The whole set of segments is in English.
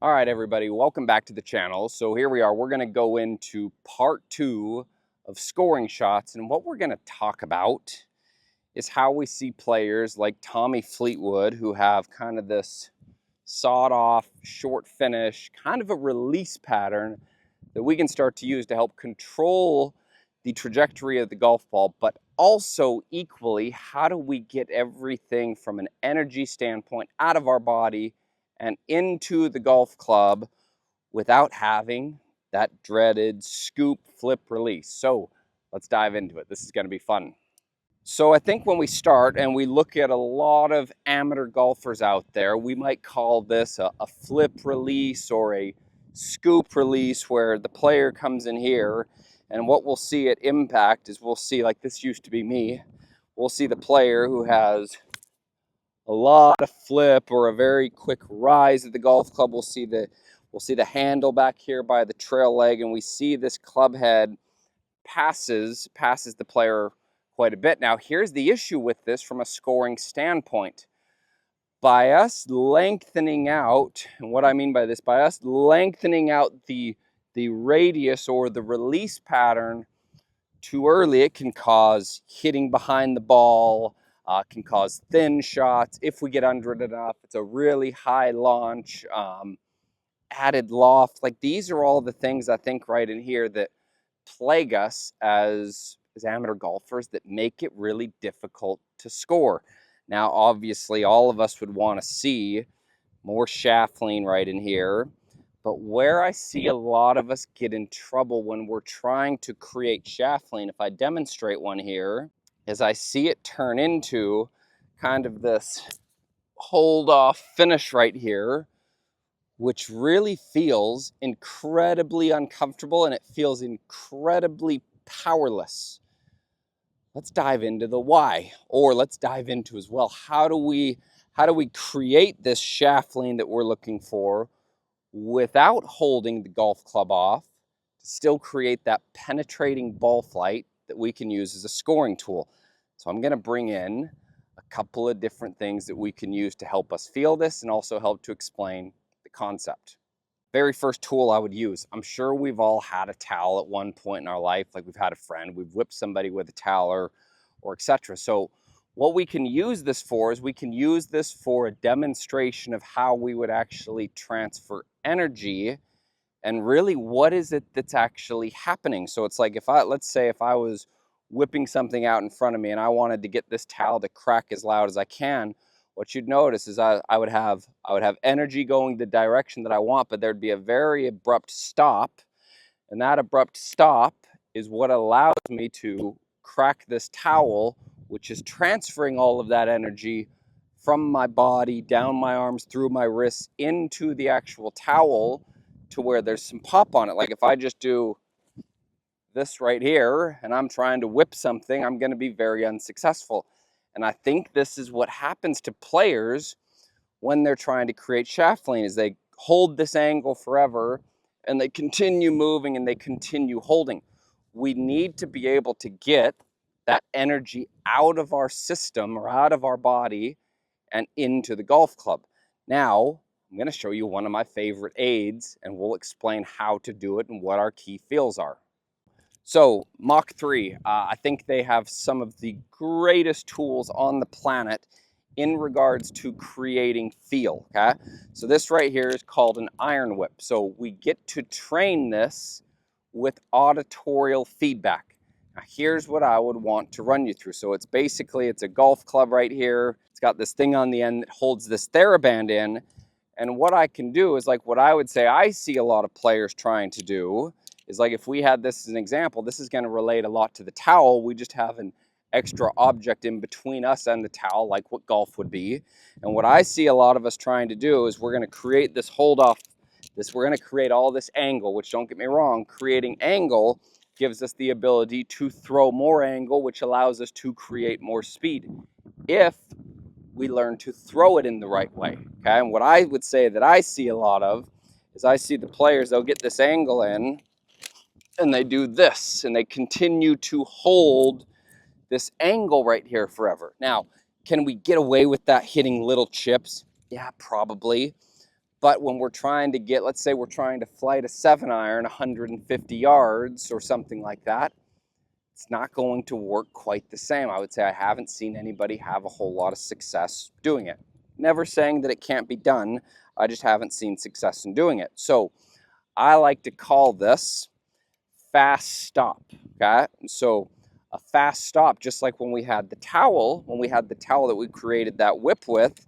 All right, everybody, welcome back to the channel. So here we are, we're gonna go into part 2 of scoring shots. And what we're gonna talk about is how we see players like Tommy Fleetwood, who have kind of this sawed off short finish, kind of a release pattern that we can start to use to help control the trajectory of the golf ball, but also equally, how do we get everything from an energy standpoint out of our body and into the golf club without having that dreaded scoop, flip, release. So let's dive into it. This is going to be fun. So I think when we start and we look at a lot of amateur golfers out there, we might call this a flip release or a scoop release, where the player comes in here, and what we'll see at impact is we'll see, like this used to be me, we'll see the player who has a lot of flip or a very quick rise of the golf club. We'll see the handle back here by the trail leg, and we see this club head passes the player quite a bit. Now, here's the issue with this from a scoring standpoint. By us lengthening out, and what I mean by this, by us lengthening out the radius or the release pattern too early, it can cause hitting behind the ball, can cause thin shots if we get under it enough. It's a really high launch, added loft. Like, these are all the things I think right in here that plague us as amateur golfers, that make it really difficult to score. Now, obviously, all of us would want to see more shaft lean right in here. But where I see a lot of us get in trouble when we're trying to create shaft lean, if I demonstrate one here, is I see it turn into kind of this hold off finish right here, which really feels incredibly uncomfortable, and it feels incredibly powerless. Let's dive into the why, or let's dive into as well, how do we create this shaft lean that we're looking for without holding the golf club off, to still create that penetrating ball flight that we can use as a scoring tool. So I'm going to bring in a couple of different things that we can use to help us feel this and also help to explain the concept. Very first tool I would use, I'm sure we've all had a towel at one point in our life. Like, we've had a friend, we've whipped somebody with a towel or etc. So what we can use this for is we can use this for a demonstration of how we would actually transfer energy and really what is it that's actually happening. So it's like, let's say if I was whipping something out in front of me and I wanted to get this towel to crack as loud as I can, what you'd notice is I would have energy going the direction that I want, but there'd be a very abrupt stop. And that abrupt stop is what allows me to crack this towel, which is transferring all of that energy from my body, down my arms, through my wrists, into the actual towel, to where there's some pop on it. Like, if I just do this right here and I'm trying to whip something, I'm going to be very unsuccessful. And I think this is what happens to players when they're trying to create shaft lean, is they hold this angle forever and they continue moving and they continue holding. We need to be able to get that energy out of our system or out of our body and into the golf club. Now, I'm going to show you one of my favorite aids, and we'll explain how to do it and what our key feels are. So Mach 3, I think they have some of the greatest tools on the planet in regards to creating feel, okay? So this right here is called an iron whip. So we get to train this with auditorial feedback. Now, here's what I would want to run you through. So it's basically, it's a golf club right here. It's got this thing on the end that holds this TheraBand in. And what I can do is, like, what I would say I see a lot of players trying to do is, like, if we had this as an example, this is going to relate a lot to the towel. We just have an extra object in between us and the towel, like what golf would be. And what I see a lot of us trying to do is we're going to create this hold off, we're going to create all this angle, which, don't get me wrong, creating angle gives us the ability to throw more angle, which allows us to create more speed if we learn to throw it in the right way, okay? And what I would say that I see a lot of is I see the players, they'll get this angle in and they do this and they continue to hold this angle right here forever. Now, can we get away with that hitting little chips? Yeah, probably. But when we're trying to get, let's say we're trying to flight a 7-iron 150 yards or something like that, it's not going to work quite the same. I would say I haven't seen anybody have a whole lot of success doing it. Never saying that it can't be done. I just haven't seen success in doing it. So I like to call this fast stop, okay? So a fast stop, just like when we had the towel that we created that whip with,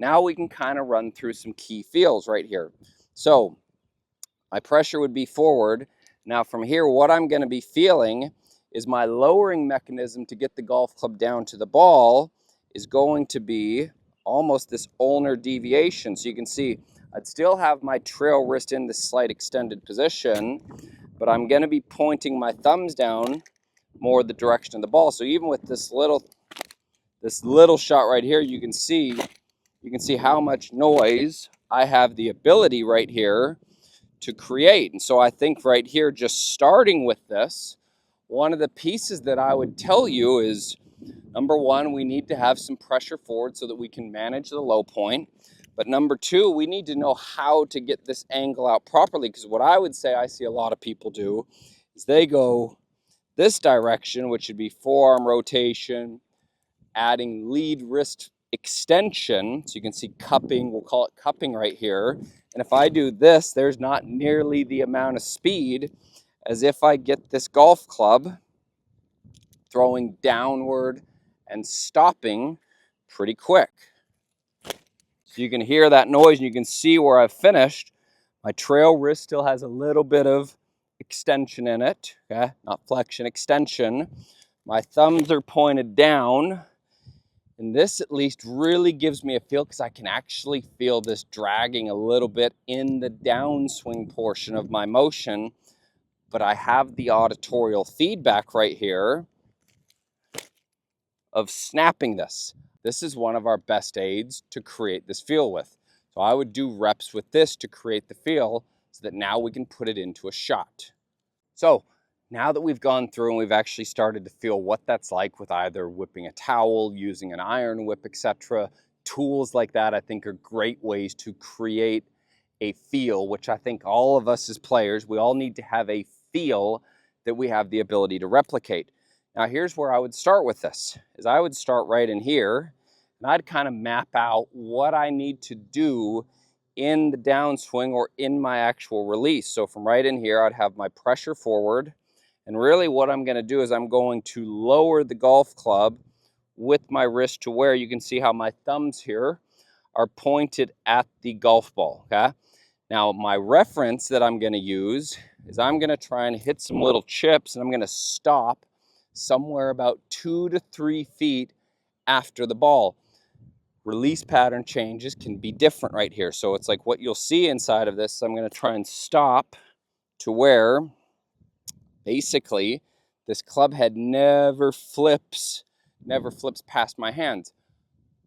now we can kind of run through some key feels right here. So my pressure would be forward. Now from here, what I'm going to be feeling is my lowering mechanism to get the golf club down to the ball is going to be almost this ulnar deviation. So you can see I'd still have my trail wrist in this slight extended position, but I'm going to be pointing my thumbs down more the direction of the ball. So even with this little shot right here, you can see how much noise I have the ability right here to create. And so I think right here, just starting with this, one of the pieces that I would tell you is, number one, we need to have some pressure forward so that we can manage the low point. But number two, we need to know how to get this angle out properly, because what I would say I see a lot of people do is they go this direction, which would be forearm rotation, adding lead wrist extension. So you can see cupping, we'll call it cupping right here. And if I do this, there's not nearly the amount of speed as if I get this golf club throwing downward and stopping pretty quick. So you can hear that noise and you can see where I've finished. My trail wrist still has a little bit of extension in it, okay? Not flexion, extension. My thumbs are pointed down. And this at least really gives me a feel, because I can actually feel this dragging a little bit in the downswing portion of my motion. But I have the auditorial feedback right here of snapping this. This is one of our best aids to create this feel with. So I would do reps with this to create the feel so that now we can put it into a shot. So now that we've gone through and we've actually started to feel what that's like with either whipping a towel, using an iron whip, etc., tools like that I think are great ways to create a feel, which I think all of us as players, we all need to have a feel that we have the ability to replicate. Now here's where I would start with this, is I would start right in here, and I'd kind of map out what I need to do in the downswing or in my actual release. So from right in here, I'd have my pressure forward, and really what I'm going to do is I'm going to lower the golf club with my wrist to where you can see how my thumbs here are pointed at the golf ball, okay? Now, my reference that I'm going to use is I'm going to try and hit some little chips, and I'm going to stop somewhere about 2 to 3 feet after the ball. Release pattern changes can be different right here. So it's like what you'll see inside of this, I'm going to try and stop to where basically this club head never flips past my hands.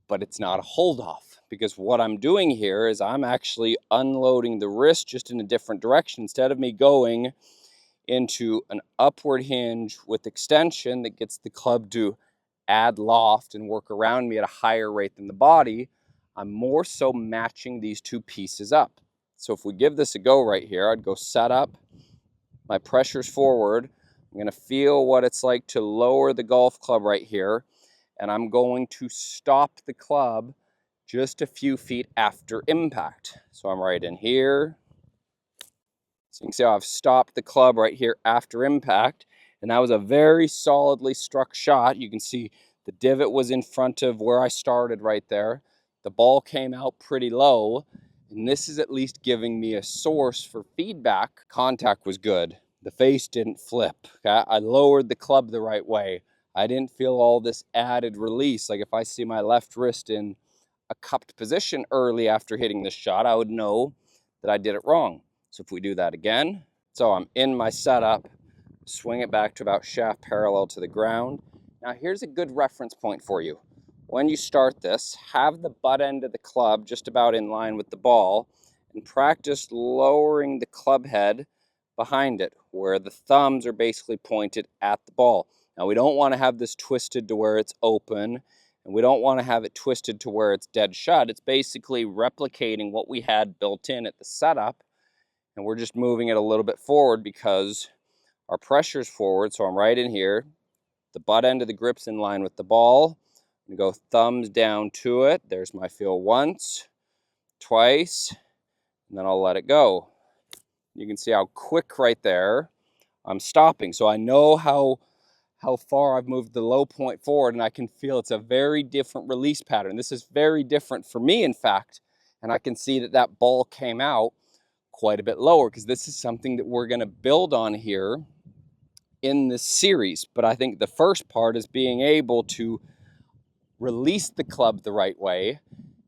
But it's not a hold off, because what I'm doing here is I'm actually unloading the wrist just in a different direction. Instead of me going into an upward hinge with extension that gets the club to add loft and work around me at a higher rate than the body, I'm more so matching these two pieces up. So if we give this a go right here, I'd go set up, my pressure's forward, I'm going to feel what it's like to lower the golf club right here, and I'm going to stop the club just a few feet after impact. So I'm right in here. So you can see how I've stopped the club right here after impact, and that was a very solidly struck shot. You can see the divot was in front of where I started right there. The ball came out pretty low, and this is at least giving me a source for feedback. Contact was good. The face didn't flip. Okay? I lowered the club the right way. I didn't feel all this added release. Like if I see my left wrist in a cupped position early after hitting this shot, I would know that I did it wrong. So if we do that again, so I'm in my setup, swing it back to about shaft parallel to the ground. Now here's a good reference point for you. When you start this, have the butt end of the club just about in line with the ball, and practice lowering the club head behind it, where the thumbs are basically pointed at the ball. Now we don't want to have this twisted to where it's open And we don't want to have it twisted to where it's dead shut. It's basically replicating what we had built in at the setup, and we're just moving it a little bit forward because our pressure's forward. So I'm right in here. The butt end of the grip's in line with the ball. I'm going to go thumbs down to it. There's my feel once, twice, and then I'll let it go. You can see how quick right there I'm stopping. So I know how far I've moved the low point forward, and I can feel it's a very different release pattern. This is very different for me, in fact, and I can see that that ball came out quite a bit lower because this is something that we're going to build on here in this series. But I think the first part is being able to release the club the right way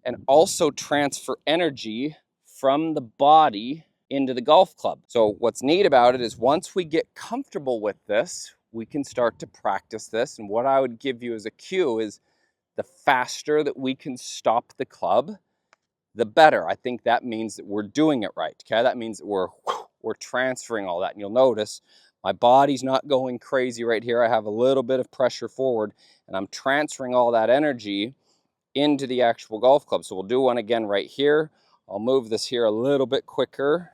and also transfer energy from the body into the golf club. So what's neat about it is once we get comfortable with this, we can start to practice this. And what I would give you as a cue is the faster that we can stop the club, the better. I think that means that we're doing it right. Okay, that means that we're transferring all that. And you'll notice my body's not going crazy right here. I have a little bit of pressure forward, and I'm transferring all that energy into the actual golf club. So we'll do one again right here. I'll move this here a little bit quicker.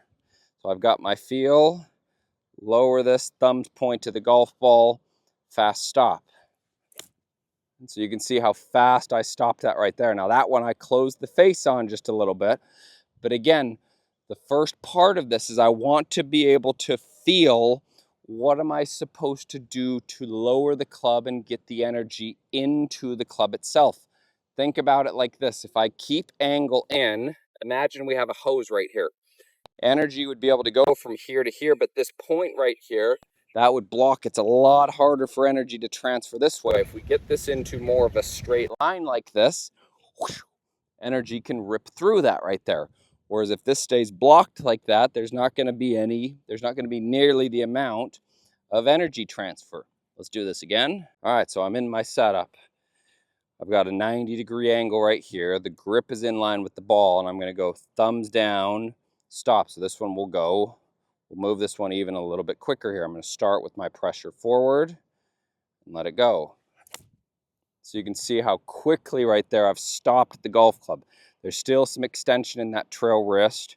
So I've got my feel, lower this, thumbs point to the golf ball, fast stop. And so you can see how fast I stopped that right there. Now that one I closed the face on just a little bit. But again, the first part of this is I want to be able to feel what am I supposed to do to lower the club and get the energy into the club itself. Think about it like this. If I keep angle in, imagine we have a hose right here. Energy would be able to go from here to here, but this point right here, that would block. It's a lot harder for energy to transfer this way. If we get this into more of a straight line like this, energy can rip through that right there. Whereas if this stays blocked like that, there's not going to be nearly the amount of energy transfer. Let's do this again. All right, so I'm in my setup. I've got a 90-degree angle right here. The grip is in line with the ball, and I'm going to go thumbs down, stop. So this one will go. We'll move this one even a little bit quicker here. I'm going to start with my pressure forward and let it go. So you can see how quickly right there I've stopped the golf club. There's still some extension in that trail wrist,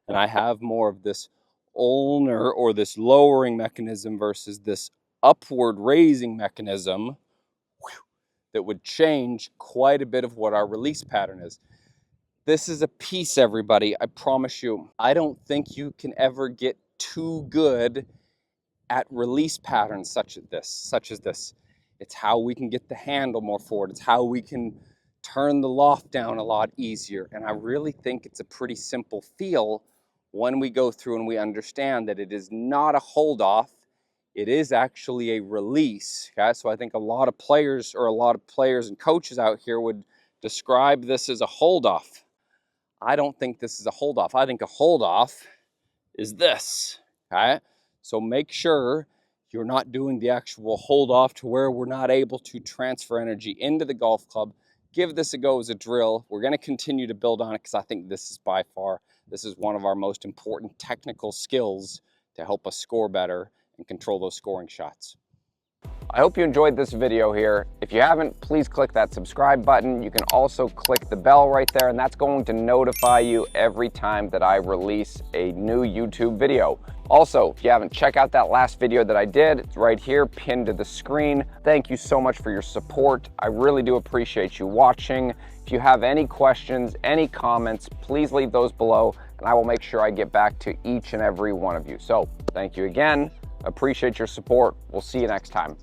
and I have more of this ulnar or this lowering mechanism versus this upward raising mechanism that would change quite a bit of what our release pattern is. This is a piece, everybody. I promise you. I don't think you can ever get too good at release patterns such as this. It's how we can get the handle more forward. It's how we can turn the loft down a lot easier. And I really think it's a pretty simple feel when we go through and we understand that it is not a hold off. It is actually a release. Okay? So I think a lot of players and coaches out here would describe this as a hold off. I don't think this is a hold off. I think a hold off is this. Okay? So make sure you're not doing the actual hold off to where we're not able to transfer energy into the golf club. Give this a go as a drill. We're going to continue to build on it because I think this is one of our most important technical skills to help us score better and control those scoring shots. I hope you enjoyed this video here. If you haven't, please click that subscribe button. You can also click the bell right there, and that's going to notify you every time that I release a new YouTube video. Also, if you haven't, check out that last video that I did. It's right here, pinned to the screen. Thank you so much for your support. I really do appreciate you watching. If you have any questions, any comments, please leave those below, and I will make sure I get back to each and every one of you. So, thank you again. Appreciate your support. We'll see you next time.